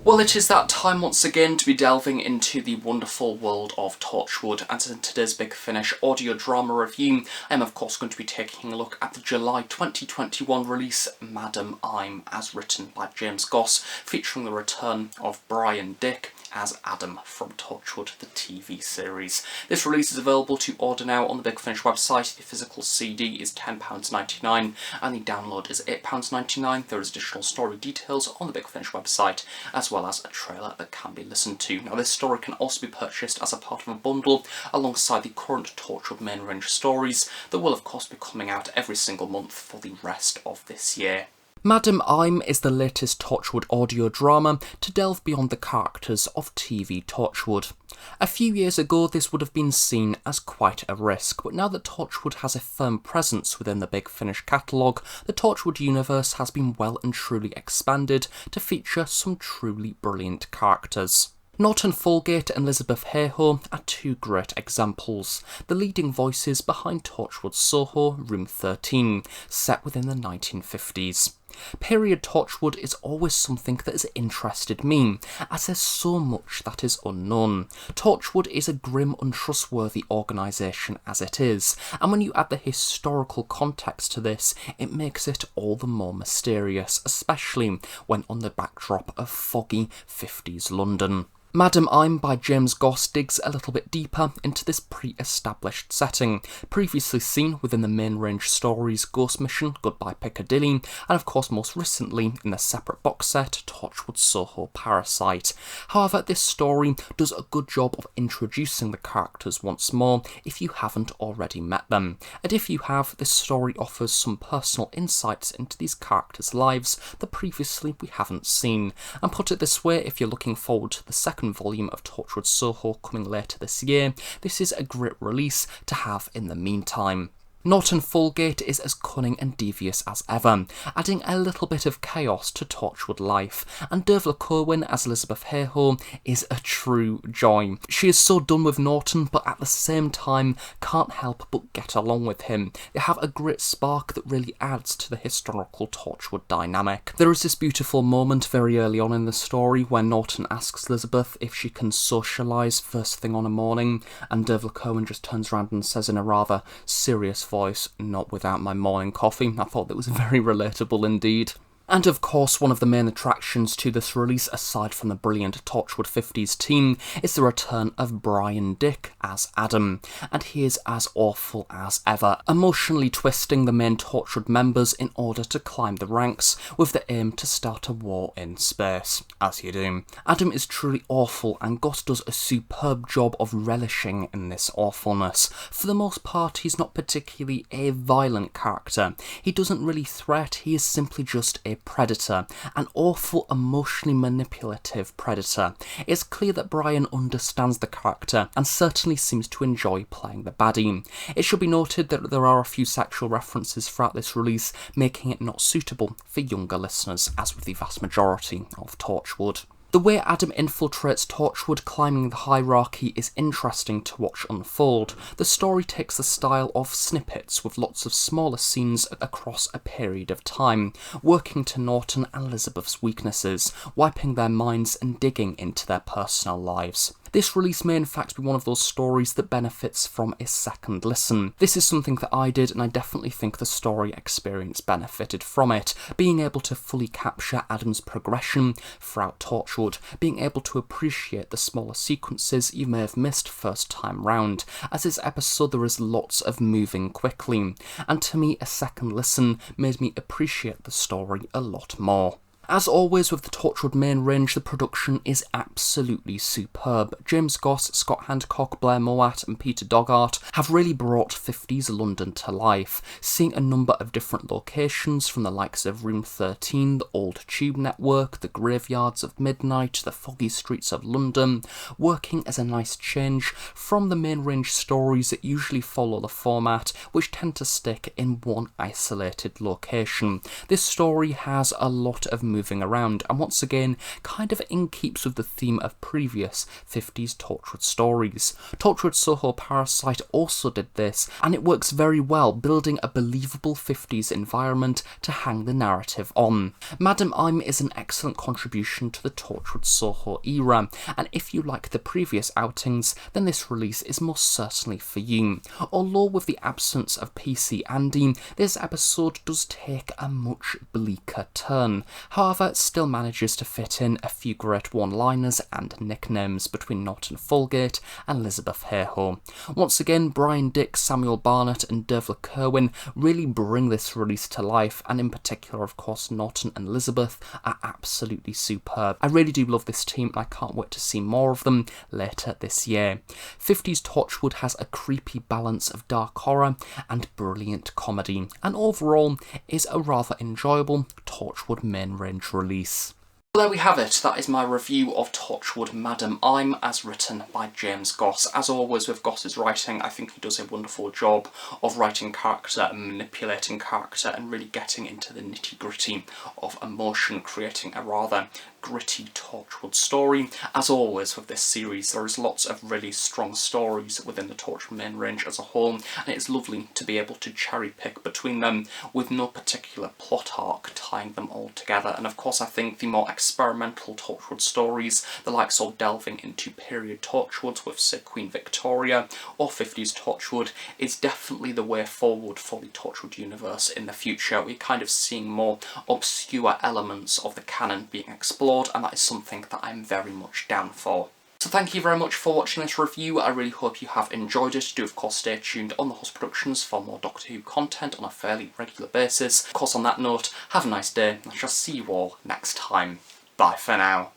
Well, it is that time once again to be delving into the wonderful world of Torchwood, and in today's Big Finish audio drama review, I am of course going to be taking a look at the July 2021 release, Madam I'm, as written by James Goss, featuring the return of Brian Dick as Adam from Torchwood, the TV series. This release is available to order now on the Big Finish website. The physical CD is £10.99 and the download is £8.99. There is additional story details on the Big Finish website, as well as a trailer that can be listened to. Now, this story can also be purchased as a part of a bundle alongside the current Torchwood main range stories that will of course be coming out every single month for the rest of this year. Madam I'm is the latest Torchwood audio drama to delve beyond the characters of TV Torchwood. A few years ago this would have been seen as quite a risk, but now that Torchwood has a firm presence within the Big Finish catalogue, the Torchwood universe has been well and truly expanded to feature some truly brilliant characters. Norton Folgate and Elizabeth Hayhoe are two great examples, the leading voices behind Torchwood Soho, Room 13, set within the 1950s. Period Torchwood is always something that has interested me, as there's so much that is unknown. Torchwood is a grim, untrustworthy organisation as it is, and when you add the historical context to this, it makes it all the more mysterious, especially when on the backdrop of foggy 50s London. Madam I'm by James Goss digs a little bit deeper into this pre-established setting, previously seen within the main range stories Ghost Mission, Goodbye Piccadilly, and of course most recently in the separate box set Torchwood Soho Parasite. However, this story does a good job of introducing the characters once more if you haven't already met them, and if you have, this story offers some personal insights into these characters' lives that previously we haven't seen. And put it this way, if you're looking forward to the second volume of Torchwood Soho coming later this year, this is a great release to have in the meantime. Norton Folgate is as cunning and devious as ever, adding a little bit of chaos to Torchwood life, and Dervla Corwin as Elizabeth Hayhoe is a true joy. She is so done with Norton, but at the same time can't help but get along with him. They have a great spark that really adds to the historical Torchwood dynamic. There is this beautiful moment very early on in the story where Norton asks Elizabeth if she can socialise first thing on a morning, and Dervla Corwin just turns around and says in a rather serious voice, "Not without my morning coffee." I thought that was very relatable indeed. And of course, one of the main attractions to this release, aside from the brilliant Torchwood 50s team, is the return of Brian Dick as Adam, and he is as awful as ever, emotionally twisting the main Torchwood members in order to climb the ranks, with the aim to start a war in space, as you do. Adam is truly awful, and Goss does a superb job of relishing in this awfulness. For the most part, he's not particularly a violent character. He doesn't really threat, he is simply just a predator, an awful, emotionally manipulative predator. It's clear that Brian understands the character and certainly seems to enjoy playing the baddie. It should be noted that there are a few sexual references throughout this release, making it not suitable for younger listeners, as with the vast majority of Torchwood. The way Adam infiltrates Torchwood, climbing the hierarchy, is interesting to watch unfold. The story takes the style of snippets with lots of smaller scenes across a period of time, working to Norton and Elizabeth's weaknesses, wiping their minds and digging into their personal lives. This release may in fact be one of those stories that benefits from a second listen. This is something that I did, and I definitely think the story experience benefited from it, being able to fully capture Adam's progression throughout Torchwood, being able to appreciate the smaller sequences you may have missed first time round, as this episode there is lots of moving quickly, and to me a second listen made me appreciate the story a lot more. As always with the Torchwood main range, the production is absolutely superb. James Goss, Scott Handcock, Blair Mowat and Peter Doggart have really brought 50s London to life, seeing a number of different locations from the likes of Room 13, the old Tube network, the graveyards of midnight, the foggy streets of London, working as a nice change from the main range stories that usually follow the format, which tend to stick in one isolated location. This story has a lot of moving around, and once again, kind of in keeps with the theme of previous 50s Torchwood stories. Torchwood Soho Parasite also did this, and it works very well, building a believable 50s environment to hang the narrative on. Madam I'm is an excellent contribution to the Torchwood Soho era, and if you like the previous outings, then this release is most certainly for you. Although with the absence of PC Andy, this episode does take a much bleaker turn. However, it still manages to fit in a few great one-liners and nicknames between Norton Folgate and Elizabeth Hayhoe. Once again, Brian Dick, Samuel Barnett and Dervla Kerwin really bring this release to life, and in particular, of course, Norton and Elizabeth are absolutely superb. I really do love this team, and I can't wait to see more of them later this year. 50s Torchwood has a creepy balance of dark horror and brilliant comedy, and overall is a rather enjoyable Torchwood main range release. Well, there we have it. That is my review of Torchwood Madam I'm, as written by James Goss. As always with Goss's writing, I think he does a wonderful job of writing character and manipulating character and really getting into the nitty-gritty of emotion, creating a rather gritty Torchwood story. As always with this series, there is lots of really strong stories within the Torchwood main range as a whole, and it's lovely to be able to cherry pick between them with no particular plot arc tying them all together. And of course I think the more experimental Torchwood stories, the likes of delving into period Torchwood with, say, Queen Victoria or 50s Torchwood, is definitely the way forward for the Torchwood universe in the future. We're kind of seeing more obscure elements of the canon being explored, and that is something that I'm very much down for. So thank you very much for watching this review. I really hope you have enjoyed it. Do of course stay tuned on The Host Productions for more Doctor Who content on a fairly regular basis. Of course, on that note, have a nice day, and I shall see you all next time. Bye for now.